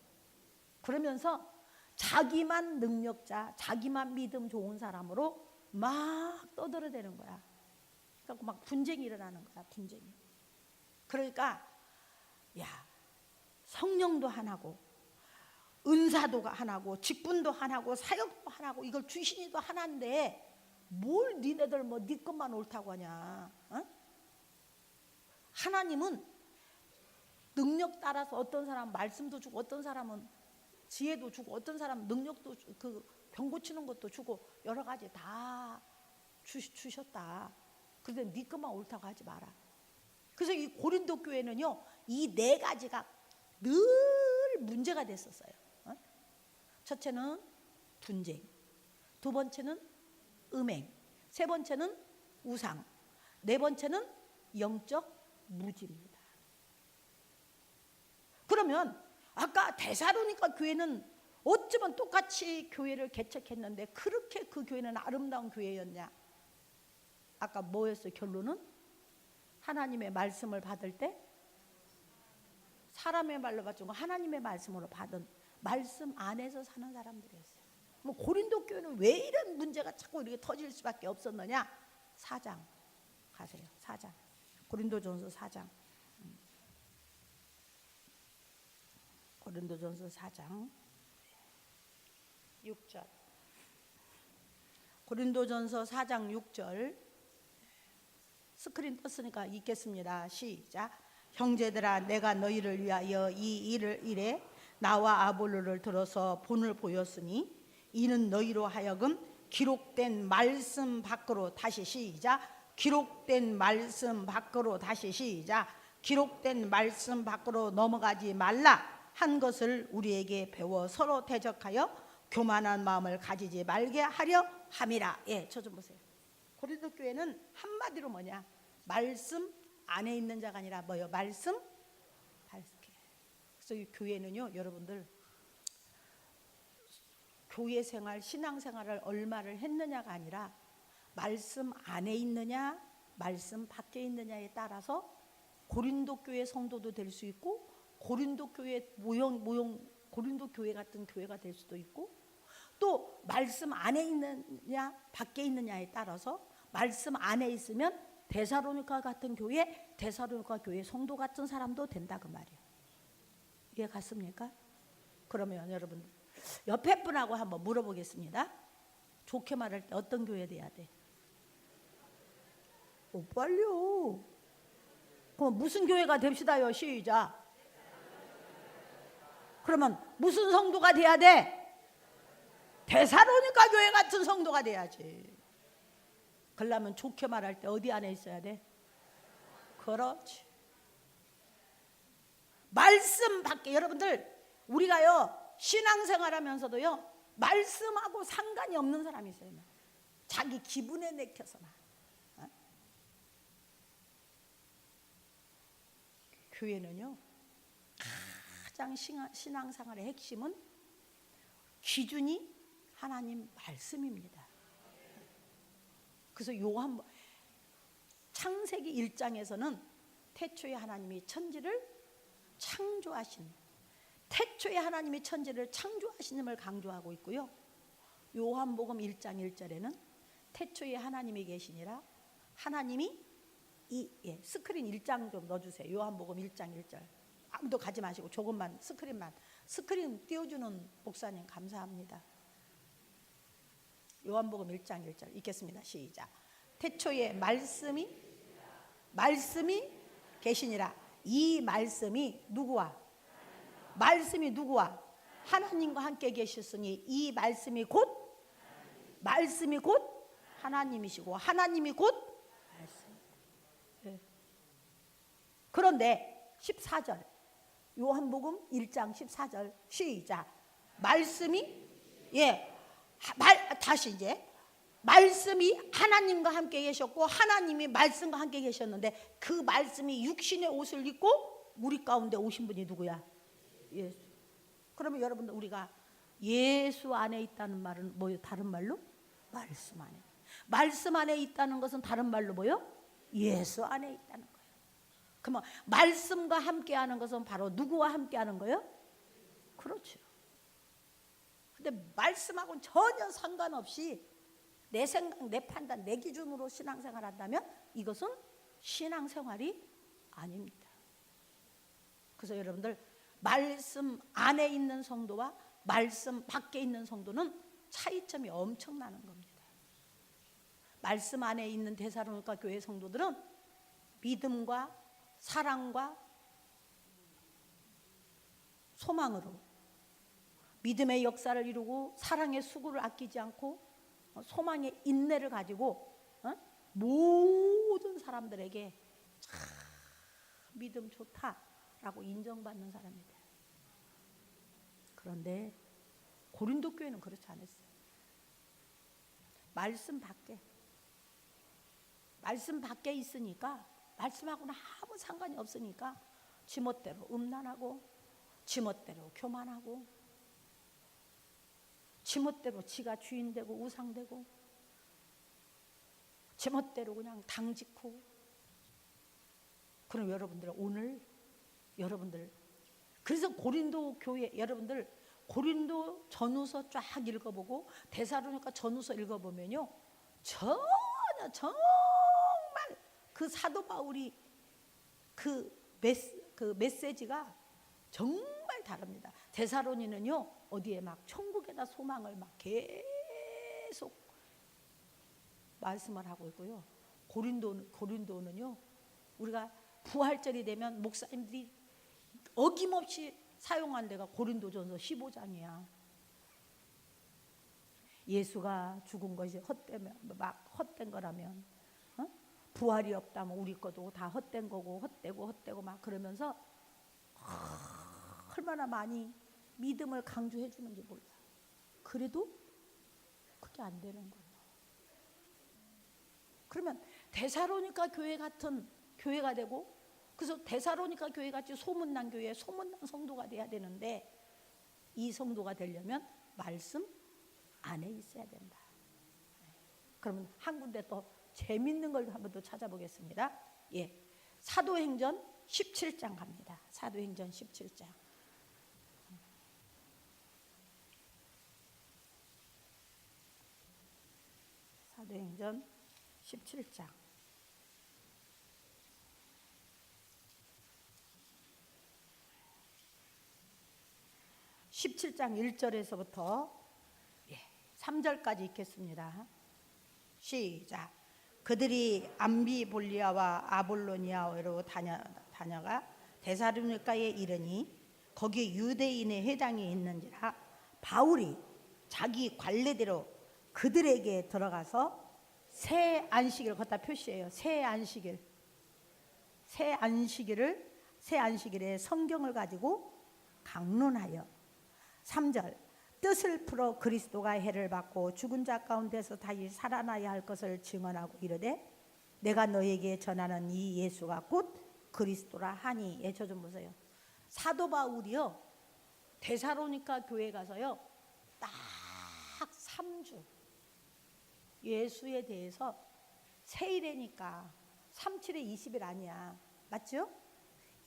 그러면서 자기만 능력자, 자기만 믿음 좋은 사람으로 막 떠들어대는 거야. 그러니까 막 분쟁이 일어나는 거야. 분쟁이. 그러니까 야, 성령도 하나고 은사도 하나고 직분도 하나고 사역도 하나고 이걸 주신이도 하나인데 뭘 니네들 뭐 네 것만 옳다고 하냐? 어? 하나님은 능력 따라서 어떤 사람은 말씀도 주고 어떤 사람은 지혜도 주고 어떤 사람은 능력도 그 병 고치는 것도 주고 여러 가지 다 주셨다. 그런데 네 것만 옳다고 하지 마라. 그래서 이 고린도 교회는요, 이 네 가지가 늘 문제가 됐었어요. 첫째는 분쟁, 두 번째는 음행, 세 번째는 우상, 네 번째는 영적 무지입니다. 그러면 아까 데살로니가 교회는 어쩌면 똑같이 교회를 개척했는데 그렇게 그 교회는 아름다운 교회였냐? 아까 뭐였어요? 결론은 하나님의 말씀을 받을 때 사람의 말로 받지 않고 하나님의 말씀으로 받은 말씀 안에서 사는 사람들이었어요. 뭐 고린도 교회는 왜 이런 문제가 자꾸 이렇게 터질 수밖에 없었느냐? 4장 가세요. 4장. 고린도전서 4장. 고린도전서 4장 6절. 고린도전서 4장 6절. 스크린 떴으니까 읽겠습니다. 시작. 형제들아, 내가 너희를 위하여 이 일에 나와 아볼로를 들어서 본을 보였으니 이는 너희로 하여금 기록된 말씀 밖으로, 다시 시작. 기록된 말씀 밖으로, 다시 시작. 기록된 말씀 밖으로 넘어가지 말라 한 것을 우리에게 배워 서로 대적하여 교만한 마음을 가지지 말게 하려 함이라. 예, 저 좀 보세요. 고린도 교회는 한마디로 뭐냐? 말씀 안에 있는 자가 아니라 뭐요? 말씀 밝게. 그래서 이 교회는요, 여러분들 교회 생활, 신앙 생활을 얼마를 했느냐가 아니라 말씀 안에 있느냐, 말씀 밖에 있느냐에 따라서 고린도 교회 성도도 될 수 있고 고린도 교회 고린도 교회 같은 교회가 될 수도 있고, 또 말씀 안에 있느냐 밖에 있느냐에 따라서 말씀 안에 있으면 데살로니가 같은 교회, 데살로니가 교회 성도 같은 사람도 된다 그 말이에요. 이해 갔습니까? 그러면 여러분 옆에 분하고 한번 물어보겠습니다. 좋게 말할 때 어떤 교회 돼야 돼? 빨리요. 그럼 무슨 교회가 됩시다요? 시작. 그러면 무슨 성도가 돼야 돼? 데살로니가 교회 같은 성도가 돼야지. 그러려면 좋게 말할 때 어디 안에 있어야 돼? 그렇지. 말씀 밖에, 여러분들 우리가요 신앙생활하면서도요 말씀하고 상관이 없는 사람이 있어요. 자기 기분에 내켜서만. 교회는요 가장 신앙생활의 핵심은 기준이 하나님 말씀입니다. 그래서 창세기 1장에서는 태초에 하나님이 천지를 창조하신, 태초에 하나님이 천지를 창조하시님을 강조하고 있고요. 요한복음 1장 1절에는 태초에 하나님이 계시니라, 하나님이 스크린 1장 좀 넣어주세요. 요한복음 1장 1절. 아무도 가지 마시고 조금만 스크린 띄워주는 목사님 감사합니다. 요한복음 1장 1절 읽겠습니다. 시작. 태초에 말씀이 계시니라. 이 말씀이 누구와? 말씀이 누구와? 하나님과 함께 계셨으니 이 말씀이 곧 하나님이시고 하나님이 곧 말씀. 네. 그런데 14절 요한복음 1장 14절 시작. 말씀이 다시 이제 말씀이 하나님과 함께 계셨고 하나님이 말씀과 함께 계셨는데 그 말씀이 육신의 옷을 입고 우리 가운데 오신 분이 누구야? 예수. 그러면 여러분들 우리가 예수 안에 있다는 말은 뭐예요? 다른 말로? 말씀 안에. 말씀 안에 있다는 것은 다른 말로 뭐예요? 예수 안에 있다는 거예요. 그러면 말씀과 함께하는 것은 바로 누구와 함께하는 거예요? 그렇죠. 근데 말씀하고는 전혀 상관없이 내 생각, 내 판단, 내 기준으로 신앙생활 한다면 이것은 신앙생활이 아닙니다. 그래서 여러분들 말씀 안에 있는 성도와 말씀 밖에 있는 성도는 차이점이 엄청나는 겁니다. 말씀 안에 있는 데살로니가 교회 성도들은 믿음과 사랑과 소망으로 믿음의 역사를 이루고 사랑의 수고를 아끼지 않고 소망의 인내를 가지고 모든 사람들에게 참 믿음 좋다라고 인정받는 사람이다. 그런데 고린도 교회는 그렇지 않았어요. 말씀 밖에 있으니까 말씀하고는 아무 상관이 없으니까 지멋대로 음란하고 지멋대로 교만하고 지멋대로 지가 주인되고 우상되고 지멋대로 그냥 당짓고. 그럼 여러분들 그래서 고린도 교회 여러분들 고린도 전후서 쫙 읽어보고 데살로니가 전후서 읽어보면요 전혀 정말 그 사도 바울이 그 메시지가 정말 다릅니다. 데살로니는요 어디에 막 천국에다 소망을 막 계속 말씀을 하고 있고요. 고린도는요 우리가 부활절이 되면 목사님들이 어김없이 사용한 데가 고린도전서 15장이야. 예수가 죽은 것이 헛된 거라면 부활이 없다면 우리 것도 다 헛된 거고 헛되고 막 그러면서 얼마나 많이 믿음을 강조해 주는지 몰라. 그래도 그게 안 되는 거예요. 그러면 데살로니가 교회 같은 교회가 되고 그래서 데살로니가 교회 같이 소문난 교회, 소문난 성도가 돼야 되는데 이 성도가 되려면 말씀 안에 있어야 된다. 그러면 한 군데 또 재밌는 걸 한번 더 찾아보겠습니다. 사도행전 17장 갑니다. 사도행전 17장. 사도행전 17장. 17장 1절에서부터 3절까지 읽겠습니다. 시작. 그들이 암비볼리아와 아볼로니아로 다녀가 데살로니가에 이르니 거기 유대인의 회당이 있는지라 바울이 자기 관례대로 그들에게 들어가서 새 안식일을 갖다 표시해요. 새 안식일에 성경을 가지고 강론하여 3절 뜻을 풀어 그리스도가 해를 받고 죽은 자 가운데서 다시 살아나야 할 것을 증언하고 이르되 내가 너에게 전하는 이 예수가 곧 그리스도라 하니. 예, 저 좀 보세요. 사도 바울이요 데살로니가 교회 가서요 딱 3주 예수에 대해서 세일이니까 37에 20일 아니야, 맞죠?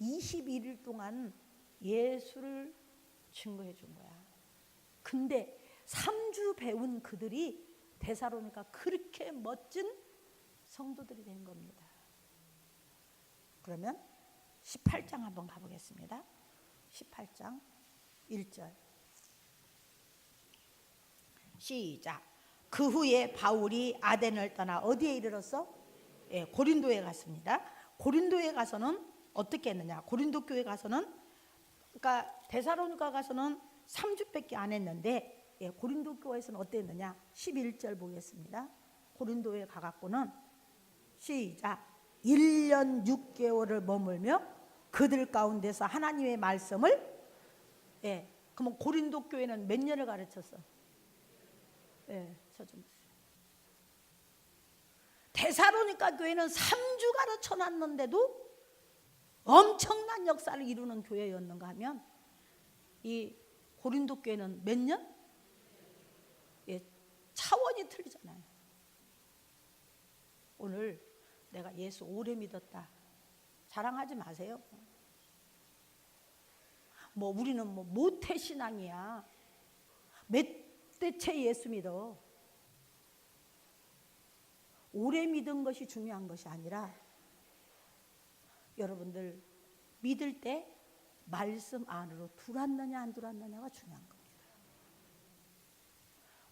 21일 동안 예수를 증거해 준 거야. 근데 3주 배운 그들이 데살로니가 그렇게 멋진 성도들이 된 겁니다. 그러면 18장 한번 가보겠습니다. 18장 1절 시작. 그 후에 바울이 아덴을 떠나 어디에 이르렀어? 예, 고린도에 갔습니다. 고린도에 가서는 어떻게 했느냐? 고린도 교회 가서는, 그러니까 데살로니가 가서는 3주밖에 안 했는데, 예, 고린도 교회에서는 어땠느냐? 11절 보겠습니다. 고린도에 가갖고는 시작. 1년 6개월을 머물며 그들 가운데서 하나님의 말씀을, 예, 그러면 고린도 교회는 몇 년을 가르쳤어? 예, 저 좀. 데살로니가 교회는 3주 가르쳐 놨는데도 엄청난 역사를 이루는 교회였는가 하면 이 고린도 교회는 몇 년? 예, 차원이 틀리잖아요. 오늘 내가 예수 오래 믿었다 자랑하지 마세요. 뭐 우리는 뭐 모태신앙이야. 몇 대째 예수 믿어. 오래 믿은 것이 중요한 것이 아니라 여러분들 믿을 때 말씀 안으로 들어왔느냐 안 들어왔느냐가 중요한 겁니다.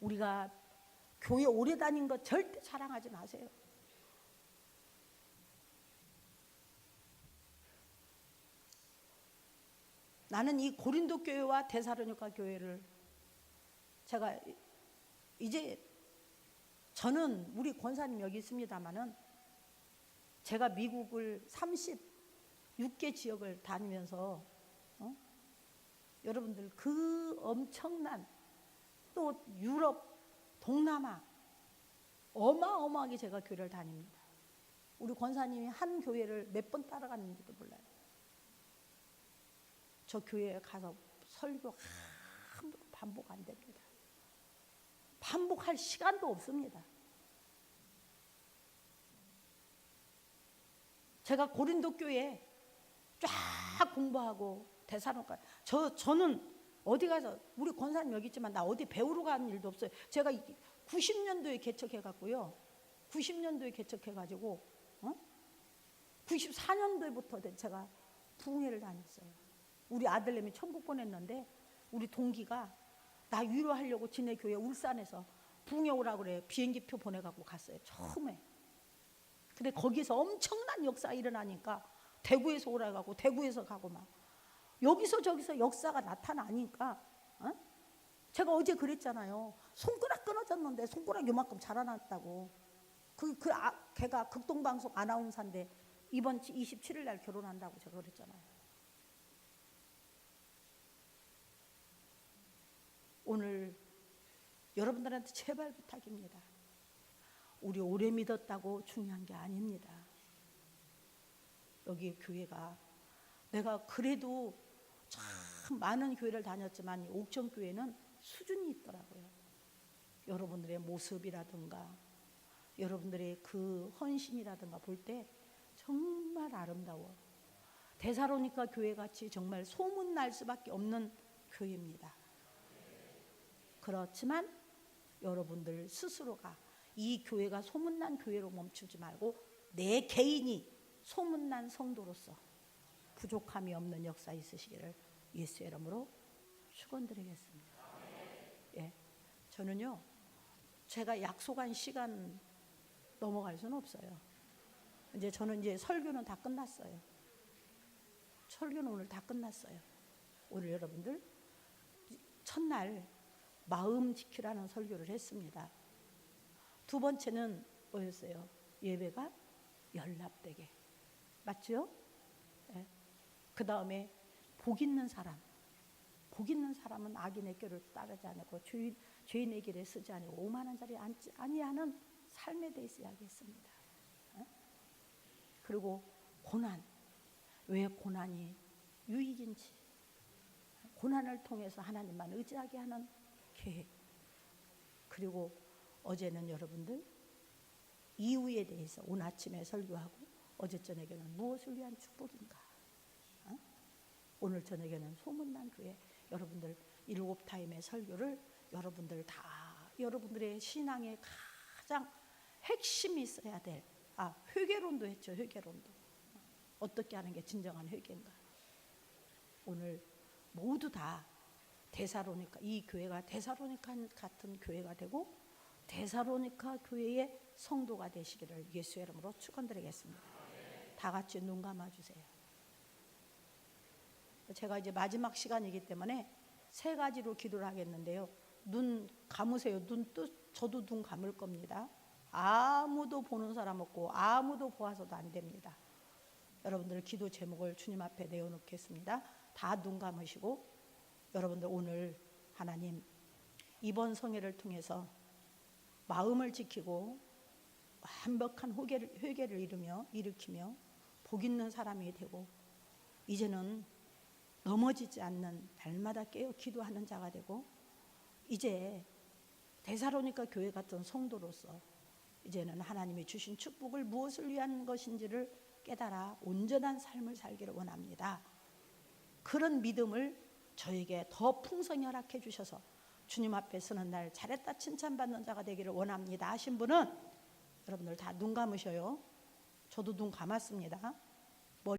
우리가 교회 오래 다닌 것 절대 자랑하지 마세요. 나는 이 고린도 교회와 데살로니가 교회를 제가 이제 저는 우리 권사님 여기 있습니다마는 제가 미국을 36개 지역을 다니면서 여러분들 그 엄청난 또 유럽, 동남아 어마어마하게 제가 교회를 다닙니다. 우리 권사님이 한 교회를 몇 번 따라갔는지도 몰라요. 저 교회에 가서 설교 한 번 반복 안 됩니다. 반복할 시간도 없습니다. 제가 고린도 교회에 쫙 공부하고 데살로니가 저는 어디 가서 우리 권사님 여기 있지만 나 어디 배우러 가는 일도 없어요. 제가 90년도에 개척해갖고요. 90년도에 개척해가지고 94년도부터 제가 부흥회를 다녔어요. 우리 아들내미 천국 보냈는데 우리 동기가 나 위로하려고 지네 교회 울산에서 부흥회 오라고 그래. 비행기표 보내갖고 갔어요. 처음에. 근데 거기서 엄청난 역사가 일어나니까 대구에서 오라고 대구에서 가고 막 여기서 저기서 역사가 나타나니까 제가 어제 그랬잖아요. 손가락 끊어졌는데 손가락 요만큼 자라났다고. 걔가 극동방송 아나운서인데 이번 27일 날 결혼한다고 제가 그랬잖아요. 오늘 여러분들한테 제발 부탁입니다. 우리 오래 믿었다고 중요한 게 아닙니다. 여기 교회가 내가 그래도 참 많은 교회를 다녔지만 옥천교회는 수준이 있더라고요. 여러분들의 모습이라든가 여러분들의 그 헌신이라든가 볼 때 정말 아름다워. 데살로니가 교회같이 정말 소문날 수밖에 없는 교회입니다. 그렇지만 여러분들 스스로가 이 교회가 소문난 교회로 멈추지 말고 내 개인이 소문난 성도로서 부족함이 없는 역사 있으시기를 예수의 이름으로 축원드리겠습니다. 예, 저는요 제가 약속한 시간 넘어갈 수는 없어요. 저는 이제 설교는 다 끝났어요. 설교는 오늘 다 끝났어요. 오늘 여러분들 첫날 마음 지키라는 설교를 했습니다. 두 번째는 뭐였어요? 예배가 연락되게. 맞죠? 네. 그 다음에 복 있는 사람. 복 있는 사람은 악인의 꾀를 따르지 않고 죄인의 길에 서지 아니고 오만한 자리에 앉지 아니하는 삶에 대해서 이야기했습니다. 그리고 고난, 왜 고난이 유익인지, 고난을 통해서 하나님만 의지하게 하는 계획. 그리고 어제는 여러분들 이후에 대해서 오늘 아침에 설교하고 어제 저녁에는 무엇을 위한 축복인가, 오늘 저녁에는 소문난 교회. 여러분들 7타임의 설교를 여러분들 다 여러분들의 신앙의 가장 핵심이 있어야 될, 회개론도 했죠. 회개론도 어떻게 하는 게 진정한 회개인가. 오늘 모두 다 데살로니가, 이 교회가 데살로니가 같은 교회가 되고 데살로니가 교회의 성도가 되시기를 예수의 이름으로 축원드리겠습니다. 다 같이 눈 감아주세요. 제가 이제 마지막 시간이기 때문에 3가지로 기도를 하겠는데요. 눈 감으세요. 저도 눈 감을 겁니다. 아무도 보는 사람 없고 아무도 보아서도 안 됩니다. 여러분들 기도 제목을 주님 앞에 내어놓겠습니다. 다 눈 감으시고, 여러분들 오늘 하나님 이번 성회를 통해서 마음을 지키고 완벽한 회개를 일으키며 복 있는 사람이 되고 이제는 넘어지지 않는 날마다 깨어 기도하는 자가 되고, 이제 데살로니가 교회 같은 성도로서 이제는 하나님이 주신 축복을 무엇을 위한 것인지를 깨달아 온전한 삶을 살기를 원합니다. 그런 믿음을 저에게 더 풍성히 허락해 주셔서 주님 앞에 서는 날 잘했다 칭찬받는 자가 되기를 원합니다 하신 분은 여러분들 다 눈 감으셔요. 저도 눈 감았습니다.